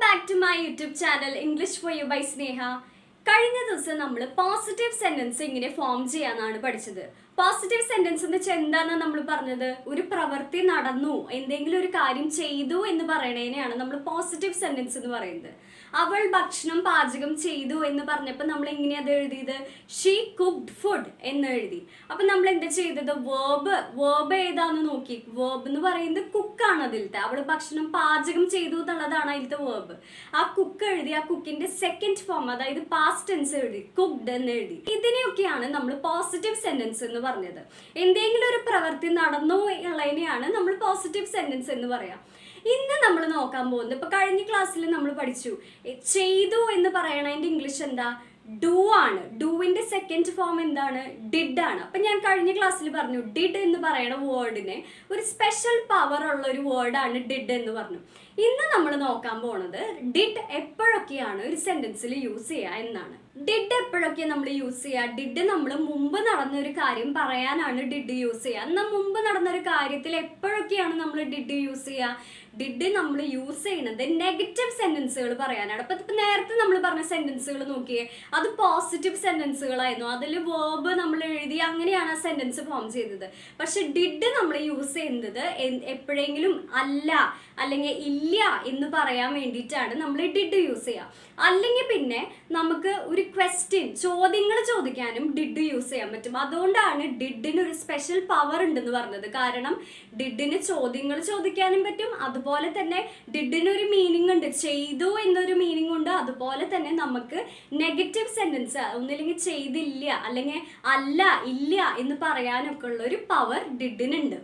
back to my YouTube channel English for you by Sneha. കഴിഞ്ഞ ദിവസം നമ്മൾ positive sentence എങ്ങനെ ഫോം ചെയ്യാനാണ് പഠിച്ചത്. പോസിറ്റീവ് സെന്റൻസ് എന്ന് വെച്ചാൽ എന്താണെന്ന് നമ്മൾ പറഞ്ഞത്, ഒരു പ്രവൃത്തി നടന്നു, എന്തെങ്കിലും ഒരു കാര്യം ചെയ്തു എന്ന് പറയണേനെയാണ് നമ്മൾ പോസിറ്റീവ് സെന്റൻസ് എന്ന് പറയുന്നത്. അവൾ ഭക്ഷണം പാചകം ചെയ്തു എന്ന് പറഞ്ഞപ്പോൾ നമ്മൾ എങ്ങനെയാ അത് എഴുതിയത്? ഷീ കുക്ക്ഡ് ഫുഡ് എന്ന് എഴുതി. അപ്പൊ നമ്മൾ എന്താ ചെയ്തത്? വേർബ് ഏതാന്ന് നോക്കി. വേർബ് എന്ന് പറയുന്നത് കുക്കാണ്. അതിലത്തെ അവൾ ഭക്ഷണം പാചകം ചെയ്തു എന്നുള്ളതാണ് അതിലത്തെ വേർബ്. ആ കുക്ക് എഴുതി, ആ കുക്കിന്റെ സെക്കൻഡ് ഫോം അതായത് പാസ്റ്റ് ടെൻസ് എഴുതി, കുക്ക്ഡ് എന്ന് എഴുതി. ഇതിനെയൊക്കെയാണ് നമ്മൾ പോസിറ്റീവ് സെന്റൻസ് എന്ന് പറഞ്ഞത്. എന്തെങ്കിലും ഒരു പ്രവൃത്തി നടന്നു ഉള്ളതിനെയാണ് നമ്മൾ പോസിറ്റീവ് സെന്റൻസ് എന്ന് പറയാം. ഇന്ന് നമ്മൾ നോക്കാൻ പോകുന്നത്, ഇപ്പൊ കഴിഞ്ഞ ക്ലാസ്സിൽ നമ്മൾ പഠിച്ചു ചെയ്തു എന്ന് പറയണതിന്റെ ഇംഗ്ലീഷ് എന്താ? ഡു ആണ്. ഡൂവിന്റെ സെക്കൻഡ് ഫോം എന്താണ്? ഡിഡ് ആണ്. അപ്പൊ ഞാൻ കഴിഞ്ഞ ക്ലാസ്സിൽ പറഞ്ഞു ഡിഡ് എന്ന് പറയുന്ന വേർഡിന് ഒരു സ്പെഷ്യൽ പവർ ഉള്ള ഒരു വേർഡാണ് ഡിഡ് എന്ന് പറഞ്ഞു. ഇന്ന് നമ്മൾ നോക്കാൻ പോണത് ഡിഡ് എപ്പോഴൊക്കെയാണ് ഒരു സെന്റൻസിൽ യൂസ് ചെയ്യുക എന്നാണ്. ഡിഡ് എപ്പോഴൊക്കെയാണ് നമ്മൾ യൂസ് ചെയ്യുക? ഡിഡ് നമ്മൾ മുമ്പ് നടന്നൊരു കാര്യം പറയാനാണ് ഡിഡ് യൂസ് ചെയ്യുക. എന്നാൽ മുമ്പ് നടന്നൊരു കാര്യത്തിൽ എപ്പോഴൊക്കെയാണ് നമ്മൾ ഡിഡ് യൂസ് ചെയ്യുക? ഡിഡ് നമ്മൾ യൂസ് ചെയ്യുന്നത് നെഗറ്റീവ് സെന്റൻസുകൾ പറയാനാണ്. അപ്പൊ ഇപ്പൊ നേരത്തെ നമ്മൾ പറഞ്ഞ സെന്റൻസുകൾ നോക്കിയേ, അത് പോസിറ്റീവ് സെന്റൻസുകളായിരുന്നു. അതിൽ വേർബ് നമ്മൾ എഴുതി അങ്ങനെയാണ് ആ സെന്റൻസ് ഫോം ചെയ്തത്. പക്ഷെ ഡിഡ് നമ്മൾ യൂസ് ചെയ്യുന്നത് എപ്പോഴെങ്കിലും അല്ല അല്ലെങ്കിൽ ഇല്ല എന്ന് പറയാൻ വേണ്ടിയിട്ടാണ് നമ്മൾ ഡിഡ് യൂസ് ചെയ്യുക. അല്ലെങ്കിൽ പിന്നെ നമുക്ക് ഒരു ക്വസ്റ്റ്യൻ, ചോദ്യങ്ങൾ ചോദിക്കാനും ഡിഡ് യൂസ് ചെയ്യാൻ പറ്റും. അതുകൊണ്ടാണ് ഡിഡിന് ഒരു സ്പെഷ്യൽ പവർ ഉണ്ടെന്ന് പറഞ്ഞത്. കാരണം ഡിഡിന് ചോദ്യങ്ങൾ ചോദിക്കാനും പറ്റും, അതുപോലെ തന്നെ ഡിഡിന് ഒരു മീനിങ് ഉണ്ട്, ചെയ്തു എന്നൊരു മീനിങ് ഉണ്ട്. അതുപോലെ തന്നെ നമുക്ക് നെഗറ്റീവ് സെന്റൻസ് ഒന്നില്ലെങ്കിൽ ചെയ്തില്ല അല്ലെങ്കിൽ അല്ല ഇല്ല എന്ന് പറയാനൊക്കെ ഉള്ള ഒരു പവർ ഡിഡിനുണ്ട്.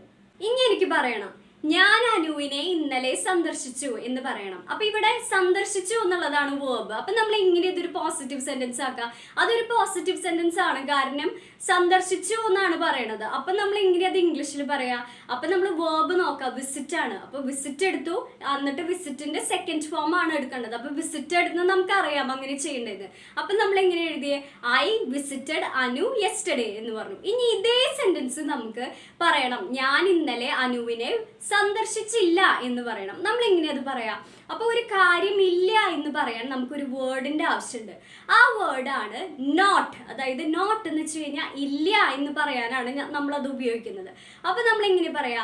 ഇനി എനിക്ക് പറയണം, ഞാൻ അനുവിനെ ഇന്നലെ സന്ദർശിച്ചു എന്ന് പറയണം. അപ്പൊ ഇവിടെ സന്ദർശിച്ചു എന്നുള്ളതാണ് വേർബ്. അപ്പൊ നമ്മൾ എങ്ങനെ ഇതൊരു പോസിറ്റീവ് സെന്റൻസ് ആക്കാം? അതൊരു പോസിറ്റീവ് സെന്റൻസ് ആണ്, കാരണം സന്ദർശിച്ചു എന്നാണ് പറയണത്. അപ്പൊ നമ്മൾ എങ്ങനെ അത് ഇംഗ്ലീഷിൽ പറയാ? അപ്പൊ നമ്മൾ വേർബ് നോക്കാം, വിസിറ്റ് ആണ്. അപ്പൊ വിസിറ്റ് എടുത്തു, എന്നിട്ട് വിസിറ്റിന്റെ സെക്കൻഡ് ഫോം ആണ് എടുക്കേണ്ടത്. അപ്പൊ വിസിറ്റ് എടുക്കുന്നത് നമുക്ക് അറിയാം അങ്ങനെ ചെയ്യേണ്ടത്. അപ്പൊ നമ്മൾ എങ്ങനെ എഴുതിയേ? ഐ വിസിറ്റഡ് അനു യെസ്റ്റർഡേ എന്ന് പറഞ്ഞു. ഇനി ഇതേ സെന്റൻസ് നമുക്ക് പറയണം, ഞാൻ ഇന്നലെ അനുവിനെ സന്ദർശിച്ചില്ല എന്ന് പറയണം. നമ്മൾ എങ്ങനെ അത് പറയാം? അപ്പൊ ഒരു കാര്യം ഇല്ല എന്ന് പറയാൻ നമുക്കൊരു വേർഡിന്റെ ആവശ്യമുണ്ട്. ആ വേർഡാണ് നോട്ട്. അതായത് നോട്ട് എന്ന് വെച്ച് കഴിഞ്ഞാൽ ഇല്ല എന്ന് പറയാനാണ് നമ്മൾ അത് ഉപയോഗിക്കുന്നത്. അപ്പൊ നമ്മൾ എങ്ങനെ പറയാ?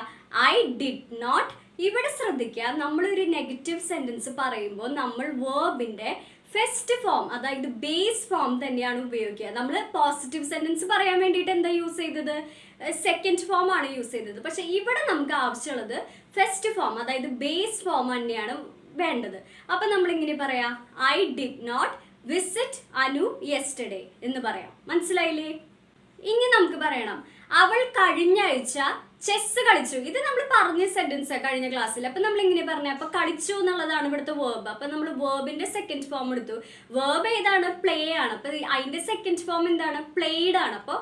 I did not. ഇവിടെ ശ്രദ്ധിക്കുക, നമ്മളൊരു നെഗറ്റീവ് സെന്റൻസ് പറയുമ്പോൾ നമ്മൾ വേർബിന്റെ ഫസ്റ്റ് ഫോം അതായത് ബേസ് ഫോം തന്നെയാണ് ഉപയോഗിക്കുക. നമ്മൾ പോസിറ്റീവ് സെന്റൻസ് പറയാൻ വേണ്ടിയിട്ട് എന്താ യൂസ് ചെയ്തത്? സെക്കൻഡ് ഫോം ആണ് യൂസ് ചെയ്തത്. പക്ഷെ ഇവിടെ നമുക്ക് ആവശ്യമുള്ളത് ഫസ്റ്റ് ഫോം അതായത് ബേസ് ഫോം തന്നെയാണ് വേണ്ടത്. അപ്പൊ നമ്മൾ ഇങ്ങനെ പറയാ, I did not visit Anu yesterday എന്ന് പറയാം. മനസ്സിലായില്ലേ? ഇനി നമുക്ക് പറയണം, അവൾ കഴിഞ്ഞ ആഴ്ച ചെസ് കളിച്ചു. ഇത് നമ്മൾ പറഞ്ഞ സെന്റൻസ് കഴിഞ്ഞ ക്ലാസ്സിൽ. അപ്പൊ നമ്മൾ ഇങ്ങനെ പറഞ്ഞ, അപ്പൊ കളിച്ചു എന്നുള്ളതാണ് ഇവിടുത്തെ വേർബ്. അപ്പൊ നമ്മൾ വേർബിന്റെ സെക്കൻഡ് ഫോം എടുത്തു. വേർബ് ഏതാണ്? പ്ലേ ആണ്. അപ്പൊ അതിന്റെ സെക്കൻഡ് ഫോം എന്താണ്? പ്ലേഡ് ആണ്. അപ്പൊ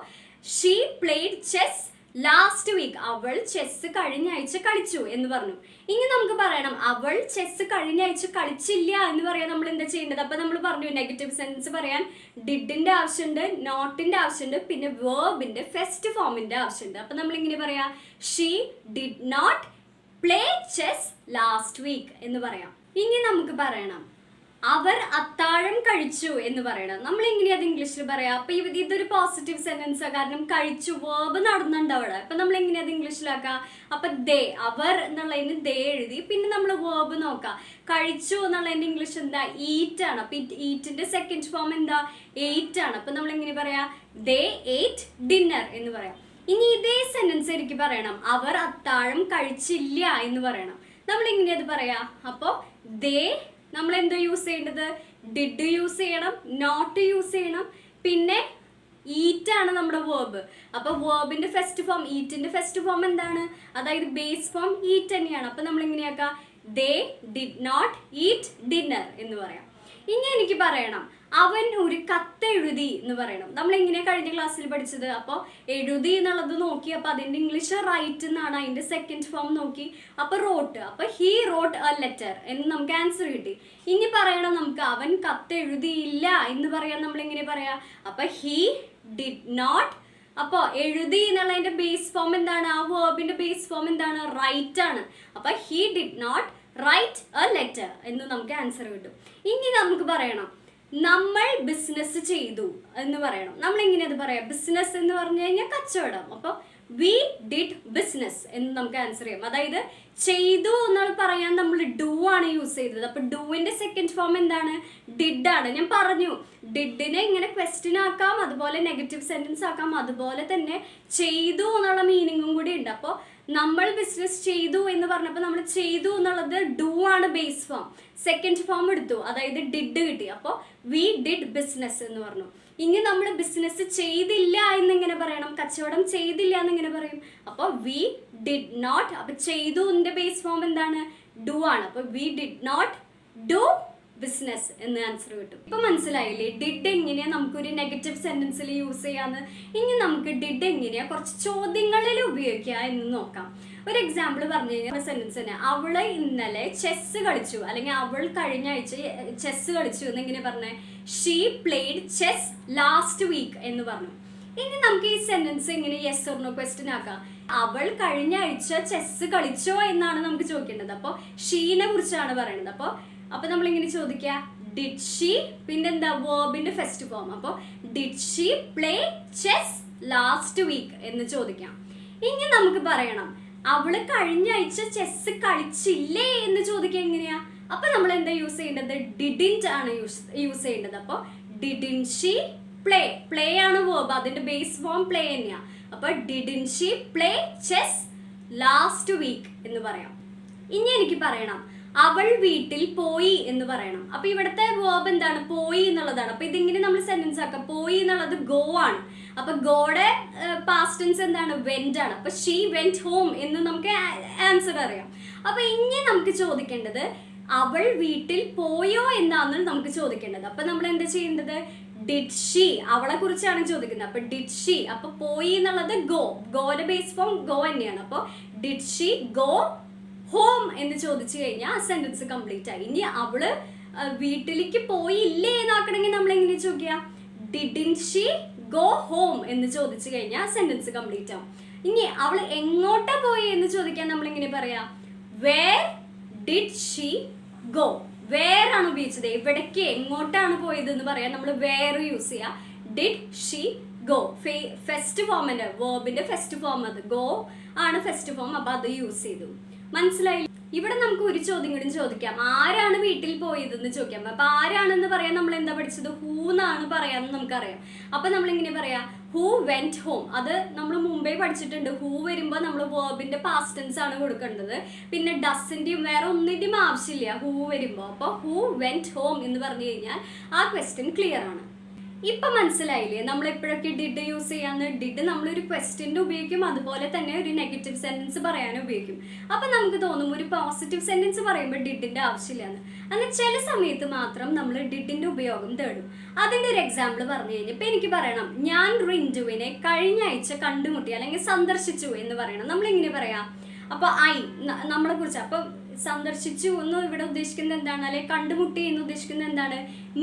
she played chess last week. അവൾ ചെസ് കഴിഞ്ഞ ആഴ്ച കളിച്ചു എന്ന് പറഞ്ഞു. ഇനി നമുക്ക് പറയണം, അവൾ ചെസ് കഴിഞ്ഞ ആഴ്ച കളിച്ചില്ല എന്ന് പറയാൻ നമ്മൾ എന്താ ചെയ്യേണ്ടത്? അപ്പൊ നമ്മൾ പറഞ്ഞു നെഗറ്റീവ് സെന്റൻസ് പറയാൻ ഡിഡിന്റെ ആവശ്യമുണ്ട്, നോട്ടിന്റെ ആവശ്യമുണ്ട്, പിന്നെ വേർബിന്റെ ഫസ്റ്റ് ഫോമിന്റെ ആവശ്യമുണ്ട്. അപ്പൊ നമ്മൾ ഇങ്ങനെ പറയാ, she did not play chess last week എന്ന് പറയാം. ഇനി നമുക്ക് പറയണം, അവർ അത്താഴം കഴിച്ചു എന്ന് പറയണം. നമ്മൾ എങ്ങനെയാ അത് ഇംഗ്ലീഷിൽ പറയാം? അപ്പൊ ഇതൊരു പോസിറ്റീവ് സെന്റൻസാ, കാരണം കഴിച്ചു വേർബ് നടന്നുണ്ട് അവിടെ. അപ്പൊ നമ്മൾ എങ്ങനെയാ അത് ഇംഗ്ലീഷിലാക്കാം? അപ്പൊ ദേ, അവർ എന്നുള്ളതിന് ദേ എഴുതി, പിന്നെ നമ്മൾ വേർബ് നോക്കാം. കഴിച്ചു എന്നുള്ളതിന്റെ ഇംഗ്ലീഷ് എന്താ? ഈറ്റ് ആണ്. അപ്പൊ ഈറ്റിന്റെ സെക്കൻഡ് ഫോം എന്താ? എയ്റ്റ് ആണ്. അപ്പൊ നമ്മൾ എങ്ങനെ പറയാ? ദേ എയ്റ്റ് ഡിന്നർ എന്ന് പറയാം. ഇനി ഇതേ സെന്റൻസ് എനിക്ക് പറയണം, അവർ അത്താഴം കഴിച്ചില്ല എന്ന് പറയണം. നമ്മൾ എങ്ങനെയാ അത് പറയാ? അപ്പൊ ദേ നമ്മൾ എന്താ യൂസ് ചെയ്യേണ്ടത്? ഡിഡ് യൂസ് ചെയ്യണം, നോട്ട് യൂസ് ചെയ്യണം, പിന്നെ ഈറ്റ് ആണ് നമ്മുടെ വേർബ്. അപ്പൊ വേർബിന്റെ ഫസ്റ്റ് ഫോം, ഈറ്റിന്റെ ഫസ്റ്റ് ഫോം എന്താണ്? അതായത് ബേസ് ഫോം ഈറ്റ് തന്നെയാണ്. അപ്പൊ നമ്മൾ എങ്ങനെയാക്കാം? They did not eat dinner എന്ന് പറയാം. ഇനി എനിക്ക് പറയണം, അവൻ ഒരു കത്ത് എഴുതി എന്ന് പറയണം. നമ്മൾ എങ്ങനെയാ കഴിഞ്ഞ ക്ലാസ്സിൽ പഠിച്ചത്? അപ്പോൾ എഴുതി എന്നുള്ളത് നോക്കി, അപ്പൊ അതിന്റെ ഇംഗ്ലീഷ് റൈറ്റ് എന്നാണ്. അതിന്റെ സെക്കൻഡ് ഫോം നോക്കി, അപ്പൊ റോട്ട്. അപ്പൊ ഹി റോട്ട് എ ലെറ്റർ എന്ന് നമുക്ക് ആൻസർ കിട്ടി. ഇനി പറയണം നമുക്ക്, അവൻ കത്ത് എഴുതിയില്ല എന്ന് പറയാൻ നമ്മൾ എങ്ങനെ പറയാ? അപ്പൊ ഹി ഡിഡ് നോട്ട്. അപ്പോൾ എഴുതി എന്നുള്ളതിന്റെ ബേസ് ഫോം എന്താണ്? ആ വേർബിന്റെ ബേസ് ഫോം എന്താണ്? റൈറ്റ് ആണ്. അപ്പൊ he did not write a letter എന്ന് നമുക്ക് ആൻസർ കിട്ടും. ഇനി നമുക്ക് പറയണം നമ്മൾ ബിസിനസ് ചെയ്തു എന്ന് പറയണം. നമ്മൾ എങ്ങനെ അത് പറയാം? ബിസിനസ് എന്ന് പറഞ്ഞു കഴിഞ്ഞാൽ കച്ചവടം. അപ്പോൾ വി ഡിഡ് ബിസിനസ് എന്ന് നമുക്ക് ആൻസർ ചെയ്യാം. അതായത് ചെയ്തു എന്നുള്ള പറയാൻ നമ്മൾ ഡു ആണ് യൂസ് ചെയ്തത്. അപ്പൊ ഡൂവിന്റെ സെക്കൻഡ് ഫോം എന്താണ്? ഡിഡ് ആണ്. ഞാൻ പറഞ്ഞു ഡിഡിനെ ഇങ്ങനെ ക്വസ്റ്റ്യൻ ആക്കാം, അതുപോലെ നെഗറ്റീവ് സെന്റൻസ് ആക്കാം, അതുപോലെ തന്നെ ചെയ്തു എന്നുള്ള മീനിങ്ങും കൂടി ഉണ്ട്. അപ്പോൾ നമ്മൾ ബിസിനസ് ചെയ്തു എന്ന് പറഞ്ഞപ്പോൾ നമ്മൾ ചെയ്തു എന്നുള്ളത് ഡു ആണ് ബേസ് ഫോം. സെക്കൻഡ് ഫോം എടുത്തു, അതായത് ഡിഡ് കിട്ടി. അപ്പോൾ വി ഡിഡ് ബിസിനസ് എന്ന് പറഞ്ഞു. ഇനി നമ്മൾ ബിസിനസ് ചെയ്തില്ല എന്നിങ്ങനെ പറയണം, കച്ചവടം ചെയ്തില്ല എന്നിങ്ങനെ പറയും. അപ്പോൾ വി ഡിഡ് നോട്ട്. അപ്പൊ ചെയ്തുവിന്റെ ബേസ് ഫോം എന്താണ്? ഡു ആണ്. അപ്പൊ we did not do business എന്ന് ആൻസർ കിട്ടും. ഇപ്പൊ മനസ്സിലായില്ലേ ഡിഡ് എങ്ങനെയാ നമുക്കൊരു നെഗറ്റീവ് സെന്റൻസിൽ യൂസ് ചെയ്യാന്ന്? ഇനി നമുക്ക് ഡിഡ് എങ്ങനെയാ കുറച്ച് ചോദ്യങ്ങളിൽ ഉപയോഗിക്കുക എന്ന് നോക്കാം. ഒരു എക്സാമ്പിൾ പറഞ്ഞു കഴിഞ്ഞാൽ സെന്റൻസ് തന്നെ, അവള് ഇന്നലെ ചെസ് കളിച്ചു, അല്ലെങ്കിൽ അവൾ കഴിഞ്ഞ ആഴ്ച ചെസ് കളിച്ചു എന്നെങ്ങനെ പറഞ്ഞേ? She played chess last week എന്ന് പറഞ്ഞു. ഇനി നമുക്ക് ഈ സെന്റൻസ് എങ്ങനെ യെസ് ഓർ നോ ക്വസ്റ്റ്യൻ ആക്കാം? അവൾ കഴിഞ്ഞ ആഴ്ച ചെസ് കളിച്ചോ എന്നാണ് നമുക്ക് ചോദിക്കേണ്ടത്. അപ്പോൾ ഷീനെ കുറിച്ചാണ് പറയുന്നത്. അപ്പൊ നമ്മൾ ഇങ്ങനെ ചോദിക്കുക ഡിഡ് ഷീ, പിന്നെന്താ വേർബിന്റെ ഫസ്റ്റ് ഫോം. അപ്പോൾ did she play chess last week എന്ന് ചോദിക്കാം. ഇനി നമുക്ക് പറയണം അവള് കഴിഞ്ഞ ആഴ്ച ചെസ് കളിച്ചില്ലേ എന്ന് ചോദിക്കുക എങ്ങനെയാ? അപ്പൊ നമ്മൾ എന്താ യൂസ് ചെയ്യേണ്ടത്? ഡിഡിൻറ്റ് ആണ് യൂസ് ചെയ്യേണ്ടത്. അപ്പൊ ഡിഡിൻറ്റ് ഷീ പ്ലേ, പ്ലേ ആണ് വേർബ്, അതിന്റെ ബേസ് ഫോം പ്ലേ തന്നെയാ. അപ്പൊ didn't she play chess last week എന്ന് പറയാം. ഇനി എനിക്ക് പറയണം അവൾ വീട്ടിൽ പോയി എന്ന് പറയണം. അപ്പൊ ഇവിടുത്തെ വേർബ് എന്താണ്? പോയി എന്നുള്ളതാണ്. അപ്പൊ ഇതിങ്ങനെ നമ്മൾ സെന്റൻസ് ആക്കാം. പോയി എന്നുള്ളത് ഗോ ആണ്. അപ്പൊ ഗോയുടെ പാസ്റ്റ് ടെൻസ് എന്താണ്? വെന്റ് ആണ്. അപ്പൊ ഷീ വെന്റ് ഹോം എന്ന് നമുക്ക് ആൻസർ അറിയാം. അപ്പൊ ഇനി നമുക്ക് ചോദിക്കേണ്ടത് അവൾ വീട്ടിൽ പോയോ എന്നാണ് നമുക്ക് ചോദിക്കേണ്ടത്. അപ്പൊ നമ്മൾ എന്താ ചെയ്യേണ്ടത്? ഡിഡ് ഷീ, അവളെ കുറിച്ചാണ് ചോദിക്കുന്നത്. അപ്പൊ ഡിഡ് ഷീ, അപ്പൊ പോയി എന്നുള്ളത് ഗോ, ഗോയുടെ ബേസ് ഫോം ഗോ തന്നെയാണ്. അപ്പൊ ഡിഡ് ഷീ ഗോ ഹോം എന്ന് ചോദിച്ചു കഴിഞ്ഞാൽ ആ സെന്റൻസ് കംപ്ലീറ്റ് ആയി. ഇനി അവള് വീട്ടിലേക്ക് പോയില്ലേ എന്നാക്കണമെങ്കിൽ നമ്മൾ എങ്ങനെ ചോദിക്കുക? ഡിഡിൻറ്റ് ഷീ ഗോ ഹോം എന്ന് ചോദിച്ചു കഴിഞ്ഞാൽ സെന്റൻസ് കംപ്ലീറ്റ് ആവും. ഇനി അവൾ എങ്ങോട്ടാ പോയി എന്ന് ചോദിക്കാൻ നമ്മൾ എങ്ങനെ പറയാ? Where did she go. Where ആണ് ഉപയോഗിച്ചത്. എവിടേക്ക് എങ്ങോട്ടാണ് പോയത് എന്ന് പറയാൻ നമ്മൾ വേർ യൂസ് ചെയ്യാം. Did she go, first form അല്ലേ, വേർബിന്റെ ഫസ്റ്റ് ഫോം അത് ഗോ ആണ് ഫസ്റ്റ് ഫോം. അപ്പൊ അത് യൂസ് ചെയ്തു. മനസ്സിലായി? ഇവിടെ നമുക്ക് ഒരു ചോദ്യം കൂടി ചോദിക്കാം. ആരാണ് വീട്ടിൽ പോയതെന്ന് ചോദിക്കാം. അപ്പൊ ആരാണെന്ന് പറയാൻ നമ്മൾ എന്താ പഠിച്ചത്? ഹൂ എന്നാണ് പറയാന്ന് നമുക്കറിയാം. അപ്പൊ നമ്മൾ എങ്ങനെ പറയാ? Who went home. അത് നമ്മൾ മുമ്പേ പഠിച്ചിട്ടുണ്ട്. ഹൂ വരുമ്പോ നമ്മൾ വേർബിന്റെ പാസ്റ്റ് ടെൻസ് ആണ് കൊടുക്കേണ്ടത്. പിന്നെ ഡസിന്റെയും വേറെ ഒന്നിന്റെയും ആവശ്യമില്ല ഹൂ വരുമ്പോ. അപ്പൊ ഹൂ വെന്റ് ഹോം എന്ന് പറഞ്ഞു കഴിഞ്ഞാൽ ആ ക്വസ്റ്റ്യൻ ക്ലിയർ ആണ്. ഇപ്പൊ മനസ്സിലായില്ലേ നമ്മൾ എപ്പോഴൊക്കെ ഡിഡ് യൂസ് ചെയ്യാന്ന്? ഡിഡ് നമ്മളൊരു ക്വസ്റ്റ്യൻ്റെ ഉപയോഗിക്കും, അതുപോലെ തന്നെ ഒരു നെഗറ്റീവ് സെന്റൻസ് പറയാനും ഉപയോഗിക്കും. അപ്പൊ നമുക്ക് തോന്നും ഒരു പോസിറ്റീവ് സെന്റൻസ് പറയുമ്പോൾ ഡിഡിന്റെ ആവശ്യമില്ലാന്ന്. അങ്ങനെ ചില സമയത്ത് മാത്രം നമ്മൾ ഡിഡിന്റെ ഉപയോഗം തേടും. അതിന്റെ ഒരു എക്സാമ്പിൾ പറഞ്ഞു കഴിഞ്ഞാൽ ഇപ്പൊ എനിക്ക് പറയണം ഞാൻ റിൻറ്റുവിനെ കഴിഞ്ഞ ആഴ്ച കണ്ടുമുട്ടി അല്ലെങ്കിൽ സന്ദർശിച്ചു എന്ന് പറയണം. നമ്മൾ എങ്ങനെ പറയാം? അപ്പൊ നമ്മളെ കുറിച്ച് അപ്പൊ സന്ദർശിച്ചു എന്ന് ഇവിടെ ഉദ്ദേശിക്കുന്നത് എന്താണ്? അല്ലെ കണ്ടുമുട്ടി എന്ന് ഉദ്ദേശിക്കുന്നത് എന്താണ്?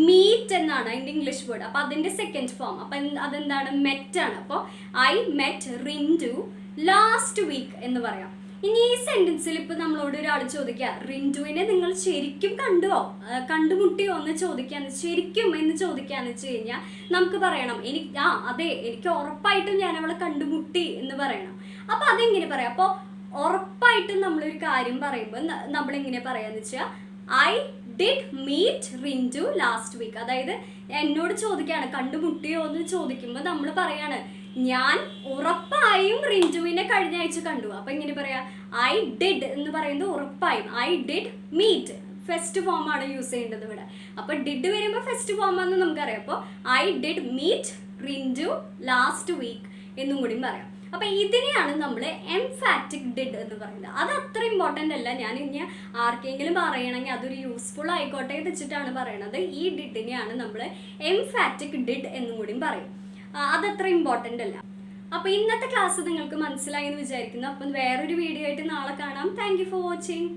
മീറ്റ് എന്നാണ് അതിന്റെ ഇംഗ്ലീഷ് വേർഡ്. അപ്പൊ അതിന്റെ സെക്കൻഡ് ഫോം അപ്പൊ അതെന്താണ്? മെറ്റ് ആണ്. അപ്പൊ I met Rintu last week എന്ന് പറയാം. ഇനി ഈ സെന്റൻസിൽ ഇപ്പൊ നമ്മളോട് ഒരാൾ ചോദിക്കുക റിൻറ്റുവിനെ നിങ്ങൾ ശരിക്കും കണ്ടുമുട്ടിയോ എന്ന് ചോദിക്കാന്ന്, ശരിക്കും എന്ന് ചോദിക്കാന്ന് വെച്ച് കഴിഞ്ഞാൽ നമുക്ക് പറയണം അതെ എനിക്ക് ഉറപ്പായിട്ടും ഞാൻ അവളെ കണ്ടുമുട്ടി എന്ന് പറയണം. അപ്പൊ അതെങ്ങനെ പറയാം? അപ്പൊ ഉറപ്പായിട്ടും നമ്മളൊരു കാര്യം പറയുമ്പോൾ നമ്മൾ എങ്ങനെ പറയാന്ന് വെച്ചാൽ I did meet Rintu last week. അതായത് എന്നോട് ചോദിക്കുകയാണ് കണ്ടുമുട്ടിയോ എന്ന് ചോദിക്കുമ്പോൾ നമ്മൾ പറയാണ് ഞാൻ ഉറപ്പായും റിൻറ്റുവിനെ കഴിഞ്ഞ ആഴ്ച കണ്ടു. അപ്പൊ എങ്ങനെ പറയാ? ഐ ഡിഡ് എന്ന് പറയുന്നത് ഉറപ്പായും I did meet first form ആണ് യൂസ് ചെയ്യേണ്ടത് ഇവിടെ. അപ്പൊ ഡിഡ് വരുമ്പോൾ ഫസ്റ്റ് ഫോം ആണെന്ന് നമുക്കറിയാം. അപ്പോൾ I did meet Rintu last week എന്നും കൂടി പറയാം. അപ്പൊ ഇതിനെയാണ് നമ്മൾ എംഫാറ്റിക് ഡിഡ് എന്ന് പറയുന്നത്. അത് അത്ര ഇമ്പോർട്ടൻ്റ് അല്ല. ഞാൻ ഇനി ആർക്കെങ്കിലും പറയണമെങ്കിൽ അതൊരു യൂസ്ഫുൾ ആയിക്കോട്ടെ എന്ന് വെച്ചിട്ടാണ് പറയണത്. ഈ ഡിഡിനെയാണ് നമ്മൾ എംഫാറ്റിക് ഡിഡ് എന്നും കൂടി പറയും. അതത്ര ഇമ്പോർട്ടൻ്റ് അല്ല. അപ്പൊ ഇന്നത്തെ ക്ലാസ് നിങ്ങൾക്ക് മനസ്സിലായി എന്ന് വിചാരിക്കുന്നു. അപ്പം വേറൊരു വീഡിയോ ആയിട്ട് നാളെ കാണാം. Thank you for watching.